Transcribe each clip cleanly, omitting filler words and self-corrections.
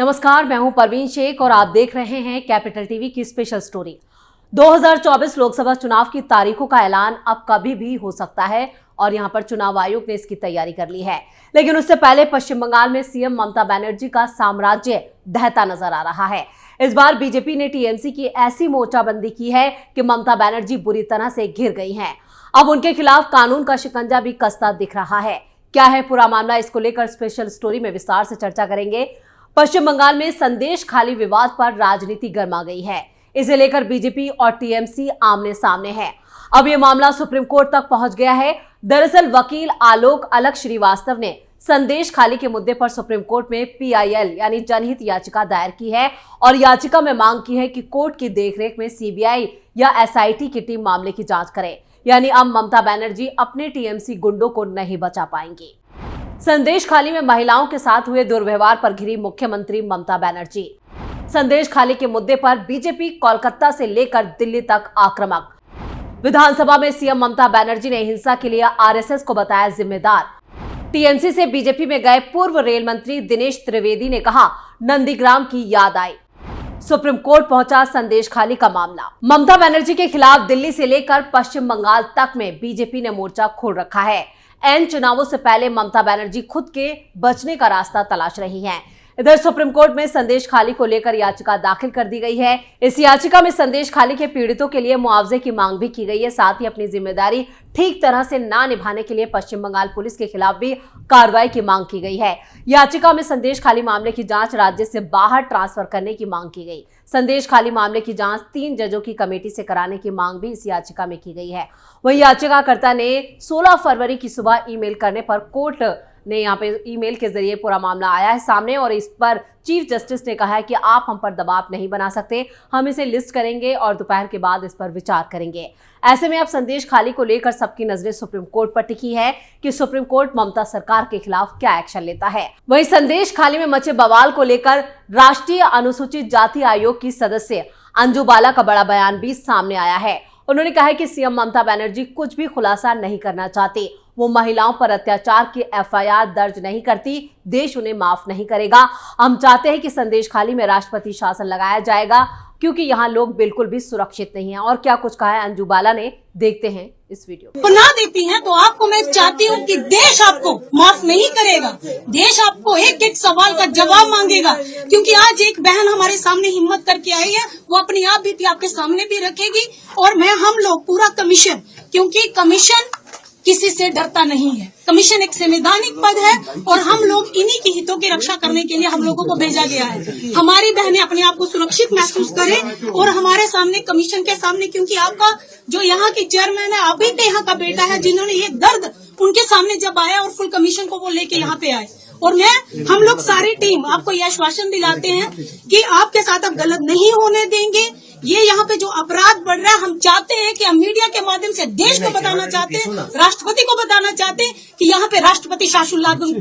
नमस्कार, मैं हूं परवीन शेख और आप देख रहे हैं कैपिटल टीवी की स्पेशल स्टोरी। 2024 लोकसभा चुनाव की तारीखों का ऐलान अब कभी भी हो सकता है और यहां पर चुनाव आयोग ने इसकी तैयारी कर ली है। लेकिन उससे पहले पश्चिम बंगाल में सीएम ममता बनर्जी का साम्राज्य ढहता नजर आ रहा है। इस बार बीजेपी ने टीएमसी की ऐसी मोर्चाबंदी की है कि ममता बनर्जी बुरी तरह से घिर गई हैं। अब उनके खिलाफ कानून का शिकंजा भी कसता दिख रहा है। क्या है पूरा मामला, इसको लेकर स्पेशल स्टोरी में विस्तार से चर्चा करेंगे। पश्चिम बंगाल में संदेश खाली विवाद पर राजनीति गर्मा गई है। इसे लेकर बीजेपी और टीएमसी आमने सामने है। अब यह मामला सुप्रीम कोर्ट तक पहुंच गया है। दरअसल वकील आलोक अलख श्रीवास्तव ने संदेश खाली के मुद्दे पर सुप्रीम कोर्ट में पीआईएल यानी जनहित याचिका दायर की है और याचिका में मांग की है कि कोर्ट की देखरेख में सीबीआई या एसआईटी की टीम मामले की जांच करे। यानी अब ममता बनर्जी अपने टीएमसी गुंडों को नहीं बचा पाएंगी। संदेश खाली में महिलाओं के साथ हुए दुर्व्यवहार पर घिरी मुख्यमंत्री ममता बनर्जी। संदेश खाली के मुद्दे पर बीजेपी कोलकाता से लेकर दिल्ली तक आक्रामक। विधानसभा में सीएम ममता बनर्जी ने हिंसा के लिए आरएसएस को बताया जिम्मेदार। टीएमसी से बीजेपी में गए पूर्व रेल मंत्री दिनेश त्रिवेदी ने कहा नंदीग्राम की याद आई। सुप्रीम कोर्ट पहुंचा संदेश खाली का मामला। ममता बनर्जी के खिलाफ दिल्ली से लेकर पश्चिम बंगाल तक में बीजेपी ने मोर्चा खोल रखा है। एन चुनावों से पहले ममता बनर्जी खुद के बचने का रास्ता तलाश रही हैं। इधर सुप्रीम कोर्ट में संदेश खाली को लेकर याचिका दाखिल कर दी गई है। इस याचिका में संदेश खाली के पीड़ितों के लिए मुआवजे की मांग भी की गई है। साथ ही अपनी जिम्मेदारी ठीक तरह से ना निभाने के लिए पश्चिम बंगाल पुलिस के खिलाफ भी कार्रवाई की मांग की गई है। याचिका में संदेश खाली मामले की जांच राज्य से बाहर ट्रांसफर करने की मांग की गई। संदेश खाली मामले की जांच 3 जजों की कमेटी से कराने की मांग भी इस याचिका में की गई है। वहीं याचिकाकर्ता ने 16 फरवरी की सुबह ईमेल करने पर कोर्ट ने यहाँ पे ईमेल के जरिए पूरा मामला आया है सामने और इस पर चीफ जस्टिस ने कहा है कि आप हम पर दबाव नहीं बना सकते, हम इसे लिस्ट करेंगे और दोपहर के बाद इस पर विचार करेंगे। ऐसे में अब संदेश खाली को लेकर सबकी नजरें सुप्रीम कोर्ट पर टिकी है कि सुप्रीम कोर्ट ममता सरकार के खिलाफ क्या एक्शन लेता है। वहीं संदेश खाली में मचे बवाल को लेकर राष्ट्रीय अनुसूचित जाति आयोग की सदस्य अंजू बाला का बड़ा बयान भी सामने आया है। उन्होंने कहा है कि सीएम ममता बनर्जी कुछ भी खुलासा नहीं करना चाहती। वो महिलाओं पर अत्याचार की एफआईआर दर्ज नहीं करती, देश उन्हें माफ नहीं करेगा। हम चाहते हैं कि संदेश खाली में राष्ट्रपति शासन लगाया जाएगा क्योंकि यहाँ लोग बिल्कुल भी सुरक्षित नहीं हैं। और क्या कुछ कहा है अंजू बाला ने, देखते हैं इस वीडियो को। ना देती हैं तो आपको मैं चाहती हूँ कि देश आपको माफ नहीं करेगा। देश आपको एक एक सवाल का जवाब मांगेगा क्योंकि आज एक बहन हमारे सामने हिम्मत करके आई है, वो अपनी आप भी आपके सामने भी रखेगी। और हम लोग पूरा कमीशन, क्योंकि कमीशन किसी से डरता नहीं है। कमीशन एक संवैधानिक पद है और हम लोग इन्हीं की हितों की रक्षा करने के लिए हम लोगों को भेजा गया है। हमारी बहनें अपने आप को सुरक्षित महसूस करें और हमारे सामने कमीशन के सामने, क्योंकि आपका जो यहाँ की चेयरमैन है आप ही के यहाँ का बेटा है, जिन्होंने ये दर्द उनके सामने जब आया और फुल कमीशन को वो लेके यहाँ पे आए। और हम लोग सारी टीम आपको ये आश्वासन दिलाते हैं कि आपके साथ अब गलत नहीं होने देंगे। ये यहाँ पे जो अपराध बढ़ रहा है, हम चाहते हैं कि हम मीडिया के माध्यम से देश को बताना चाहते हैं, राष्ट्रपति को बताना चाहते हैं कि यहाँ पे राष्ट्रपति शासन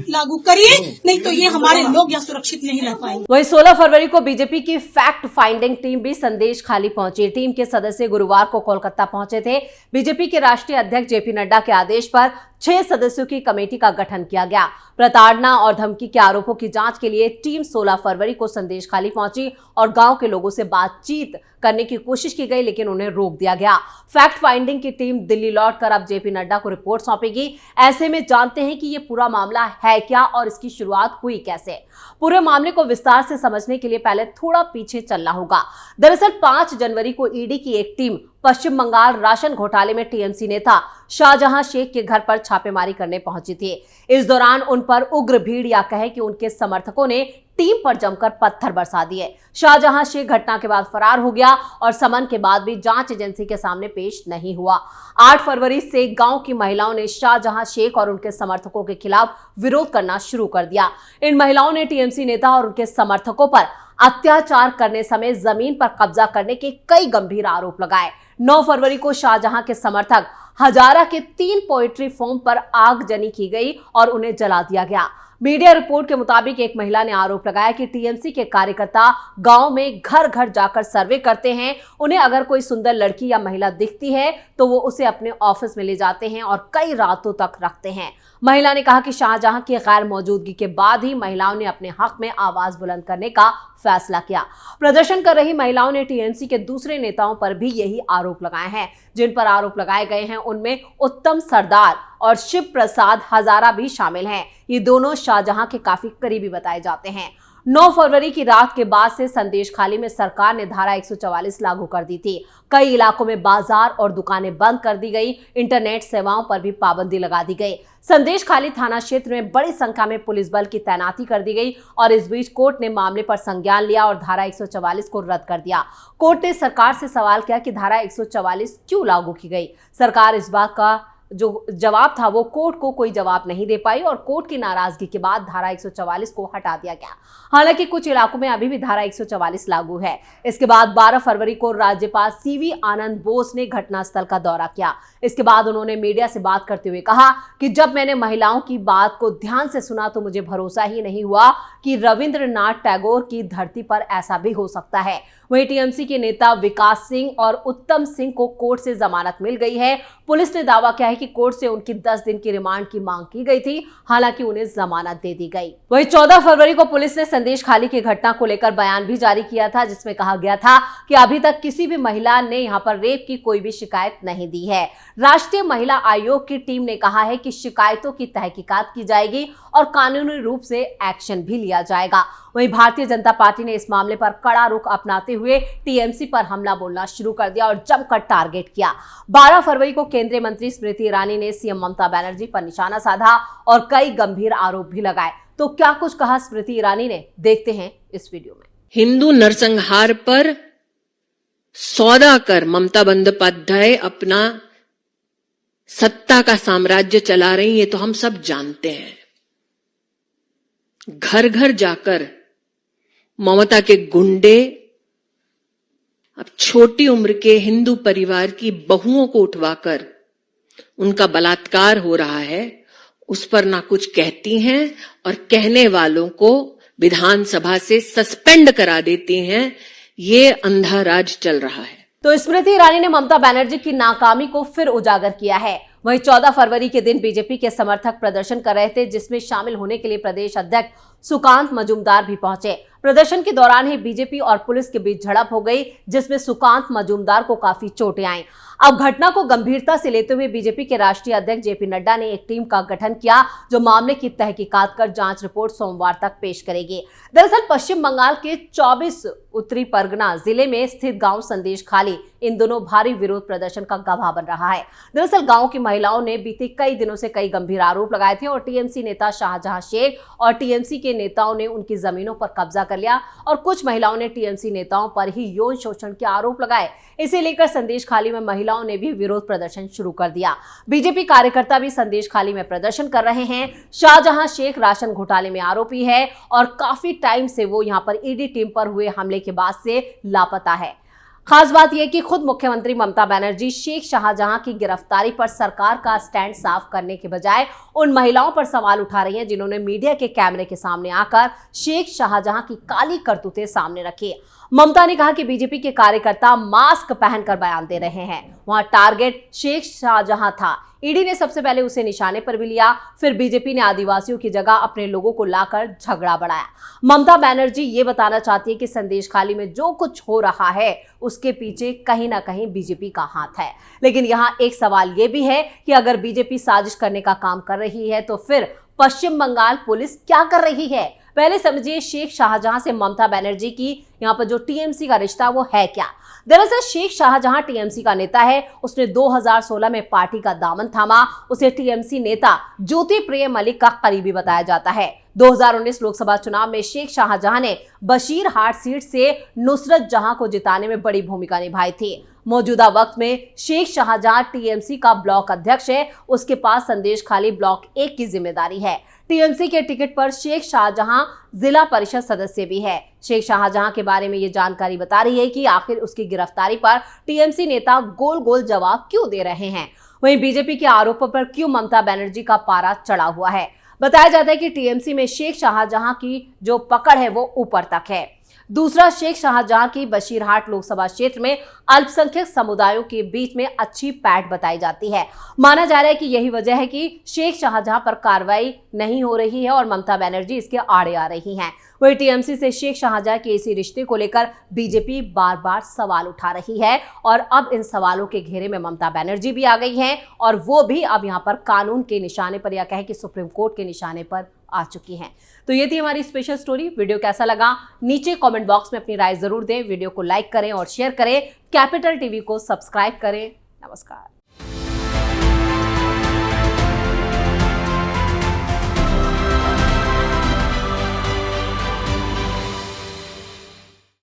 लागू करिए, नहीं तो ये हमारे लोग यहाँ सुरक्षित नहीं रह पाएंगे। वहीं 16 फरवरी को बीजेपी की फैक्ट फाइंडिंग टीम भी संदेश खाली पहुंची। टीम के सदस्य गुरुवार को कोलकाता पहुंचे थे। बीजेपी के राष्ट्रीय अध्यक्ष जेपी नड्डा के आदेश पर 6 सदस्यों की कमेटी का गठन किया गया। प्रताड़ना और धमकी के आरोपों की जांच के लिए टीम 16 फरवरी को संदेश खाली पहुंची और गांव के लोगों से बातचीत करने की कोशिश की गई, लेकिन उन्हें रोक दिया गया। फैक्ट फाइंडिंग की टीम दिल्ली लौटकर अब जेपी नड्डा को रिपोर्ट सौंपेगी। ऐसे में जानते हैं कि ये पूरा मामला है क्या और इसकी शुरुआत हुई कैसे। पूरे मामले को विस्तार से समझने के लिए पहले थोड़ा पीछे चलना होगा। दरअसल 5 जनवरी को ईडी की एक टीम पश्चिम बंगाल राशन घोटाले में टीएमसी नेता शाहजहां शेख के घर पर छापेमारी करने पहुंची थी। इस दौरान उन पर उग्र भीड़ या कहे कि उनके समर्थकों ने टीम पर जमकर पत्थर बरसा दिए। शाहजहां शेख घटना के बाद फरार हो गया और समन के बाद भी जांच एजेंसी के सामने पेश नहीं हुआ। 8 फरवरी से गांव की महिलाओं ने शाहजहां शेख और उनके समर्थकों के खिलाफ विरोध करना शुरू कर दिया। इन महिलाओं ने टीएमसी नेता और उनके समर्थकों पर अत्याचार करने समेत जमीन पर कब्जा करने के कई गंभीर आरोप लगाए। 9 फरवरी को शाहजहां के समर्थक हजारा के 3 पोएट्री फॉर्म पर आगजनी की गई और उन्हें जला दिया गया। मीडिया रिपोर्ट के मुताबिक एक महिला ने आरोप लगाया कि टीएमसी के कार्यकर्ता गांव में घर घर जाकर सर्वे करते हैं। उन्हें अगर कोई सुंदर लड़की या महिला दिखती है तो वो उसे अपने ऑफिस में ले जाते हैं और कई रातों तक रखते हैं। महिला ने कहा कि शाहजहां की गैर मौजूदगी के बाद ही महिलाओं ने अपने हक में आवाज बुलंद करने का फैसला किया। प्रदर्शन कर रही महिलाओं ने टीएमसी के दूसरे नेताओं पर भी यही आरोप लगाए हैं। जिन पर आरोप लगाए गए हैं उनमें उत्तम सरदार और शिव प्रसाद हजारा भी शामिल हैं। ये दोनों शाहजहां के काफी करीबी बताए जाते हैं। 9 फरवरी की रात के बाद से संदेशखाली में सरकार ने धारा 144 लागू कर दी थी। कई इलाकों में बाजार और दुकानें बंद कर दी गई। इंटरनेट सेवाओं पर भी पाबंदी लगा दी गई। संदेशखाली थाना क्षेत्र में बड़ी संख्या में पुलिस बल की तैनाती कर दी गई और इस बीच कोर्ट ने मामले पर संज्ञान लिया और धारा 144 को रद्द कर दिया। कोर्ट ने सरकार से सवाल किया कि धारा 144 क्यों लागू की गई। सरकार इस बात का जो जवाब था वो कोर्ट को कोई जवाब नहीं दे पाई और कोर्ट की नाराजगी के बाद धारा 144 को हटा दिया गया। हालांकि कुछ इलाकों में अभी भी धारा 144 लागू है। इसके बाद 12 फरवरी को राज्यपाल सीवी आनंद बोस ने घटनास्थल का दौरा किया। इसके बाद उन्होंने मीडिया से बात करते हुए कहा कि जब मैंने महिलाओं की बात को ध्यान से सुना तो मुझे भरोसा ही नहीं हुआ कि रविंद्रनाथ टैगोर की धरती पर ऐसा भी हो सकता है। वहीं टीएमसी के नेता विकास सिंह और उत्तम सिंह को कोर्ट से जमानत मिल गई है। पुलिस ने दावा किया है कि कोर्ट से उनकी 10 दिन की रिमांड की मांग की गई थी, हालांकि उन्हें जमानत दे दी गई। वहीं 14 फरवरी को पुलिस ने संदेशखाली की घटना को लेकर बयान भी जारी किया था, जिसमें कहा गया था कि अभी तक किसी भी महिला ने यहां पर रेप की कोई भी शिकायत नहीं दी है। राष्ट्रीय महिला आयोग की टीम ने कहा है कि शिकायतों की तहकीकात की जाएगी और कानूनी रूप से एक्शन भी लिया जाएगा। वहीं भारतीय जनता पार्टी ने इस मामले पर कड़ा रुख अपनाते हुए टीएमसी पर हमला बोलना शुरू कर दिया और जमकर टारगेट किया। 12 फरवरी को केंद्रीय मंत्री स्मृति ईरानी ने सीएम ममता बनर्जी पर निशाना साधा और कई गंभीर आरोप भी लगाए। तो क्या कुछ कहा स्मृति ईरानी ने, देखते हैं इस वीडियो में। हिंदू नरसंहार पर सौदा कर ममता बंदोपाध्याय अपना सत्ता का साम्राज्य चला रही है, तो हम सब जानते हैं। घर घर जाकर ममता के गुंडे अब छोटी उम्र के हिंदू परिवार की बहुओं को उठवाकर उनका बलात्कार हो रहा है, उस पर ना कुछ कहती हैं और कहने वालों को विधानसभा से सस्पेंड करा देती हैं। ये अंधा राज चल रहा है। तो स्मृति ईरानी ने ममता बनर्जी की नाकामी को फिर उजागर किया है। वहीं 14 फरवरी के दिन बीजेपी के समर्थक प्रदर्शन कर रहे थे, जिसमें शामिल होने के लिए प्रदेश अध्यक्ष सुकांत मजूमदार भी पहुंचे। प्रदर्शन के दौरान ही बीजेपी और पुलिस के बीच झड़प हो गई, जिसमें सुकांत मजूमदार को काफी चोटें आईं। अब घटना को गंभीरता से लेते हुए बीजेपी के राष्ट्रीय अध्यक्ष जेपी नड्डा ने एक टीम का गठन किया, जो मामले की तहकीकात कर जांच रिपोर्ट सोमवार तक पेश करेगी। दरअसल पश्चिम बंगाल के 24 उत्तरी परगना जिले में स्थित गांव संदेशखाली इन दोनों भारी विरोध प्रदर्शन का गवाह बन रहा है। दरअसल गांव की महिलाओं ने बीते कई दिनों से कई गंभीर आरोप लगाए थे और टीएमसी नेता शाहजहां शेख और टीएमसी के नेताओं ने उनकी जमीनों पर कब्जा कर लिया और कुछ महिलाओं ने टीएमसी नेताओं पर ही यौन शोषण के आरोप लगाए। इसे लेकर संदेशखाली में महिलाओं ने भी विरोध प्रदर्शन शुरू कर दिया। बीजेपी कार्यकर्ता भी संदेशखाली में प्रदर्शन कर रहे हैं। शाहजहां शेख राशन घोटाले में आरोपी है और काफी टाइम से वो यहां पर ईडी टीम पर हुए हमले के बाद से लापता है। खास बात यह कि खुद मुख्यमंत्री ममता बनर्जी शेख शाहजहां की गिरफ्तारी पर सरकार का स्टैंड साफ करने के बजाय उन महिलाओं पर सवाल उठा रही हैं, जिन्होंने मीडिया के कैमरे के सामने आकर शेख शाहजहां की काली करतूतें सामने रखी। ममता ने कहा कि बीजेपी के कार्यकर्ता मास्क पहनकर बयान दे रहे हैं। वहां टारगेट शेख शाहजहां था। ईडी ने सबसे पहले उसे निशाने पर भी लिया, फिर बीजेपी ने आदिवासियों की जगह अपने लोगों को लाकर झगड़ा बढ़ाया। ममता बनर्जी ये बताना चाहती है कि संदेशखाली में जो कुछ हो रहा है उसके पीछे कहीं ना कहीं बीजेपी का हाथ है। लेकिन यहाँ एक सवाल ये भी है कि अगर बीजेपी साजिश करने का काम कर रही है तो फिर पश्चिम बंगाल पुलिस क्या कर रही है? पहले समझिए शेख शाहजहां से ममता बनर्जी की यहाँ पर जो टीएमसी का रिश्ता वो है क्या। दरअसल शेख शाहजहां टीएमसी का नेता है। उसने 2016 में पार्टी का दामन थामा। उसे टीएमसी नेता ज्योति प्रिय मलिक का करीबी बताया जाता है। 2019 लोकसभा चुनाव में शेख शाहजहां ने बशीरहाट सीट से नुसरत जहां को जिताने में बड़ी भूमिका निभाई थी। मौजूदा वक्त में शेख शाहजहां टीएमसी का ब्लॉक अध्यक्ष है। उसके पास संदेशखाली ब्लॉक 1 की जिम्मेदारी है। टीएमसी के टिकट पर शेख शाहजहां जिला परिषद सदस्य भी है। शेख शाहजहां के बारे में ये जानकारी बता रही है कि आखिर उसकी गिरफ्तारी पर टीएमसी नेता गोल गोल जवाब क्यों दे रहे हैं। वहीं बीजेपी के आरोपों पर क्यों ममता बनर्जी का पारा चढ़ा हुआ है। बताया जाता है कि टीएमसी में शेख शाहजहां की जो पकड़ है वो ऊपर तक है। दूसरा, शेख शाहजहां की बशीरहाट लोकसभा क्षेत्र में अल्पसंख्यक समुदायों के बीच में अच्छी पैठ बताई जाती है। माना जा रहा है कि यही वजह है कि शेख शाहजहां पर कार्रवाई नहीं हो रही है और ममता बनर्जी इसके आड़े आ रही हैं। वही टीएमसी से शेख शाहजहां के इसी रिश्ते को लेकर बीजेपी बार बार सवाल उठा रही है और अब इन सवालों के घेरे में ममता बनर्जी भी आ गई हैं और वो भी अब यहाँ पर कानून के निशाने पर या कहें कि सुप्रीम कोर्ट के निशाने पर आ चुकी हैं। तो ये थी हमारी स्पेशल स्टोरी। वीडियो कैसा लगा नीचे कमेंट बॉक्स में अपनी राय जरूर दें। वीडियो को लाइक करें और शेयर करें। कैपिटल टीवी को सब्सक्राइब करें। नमस्कार।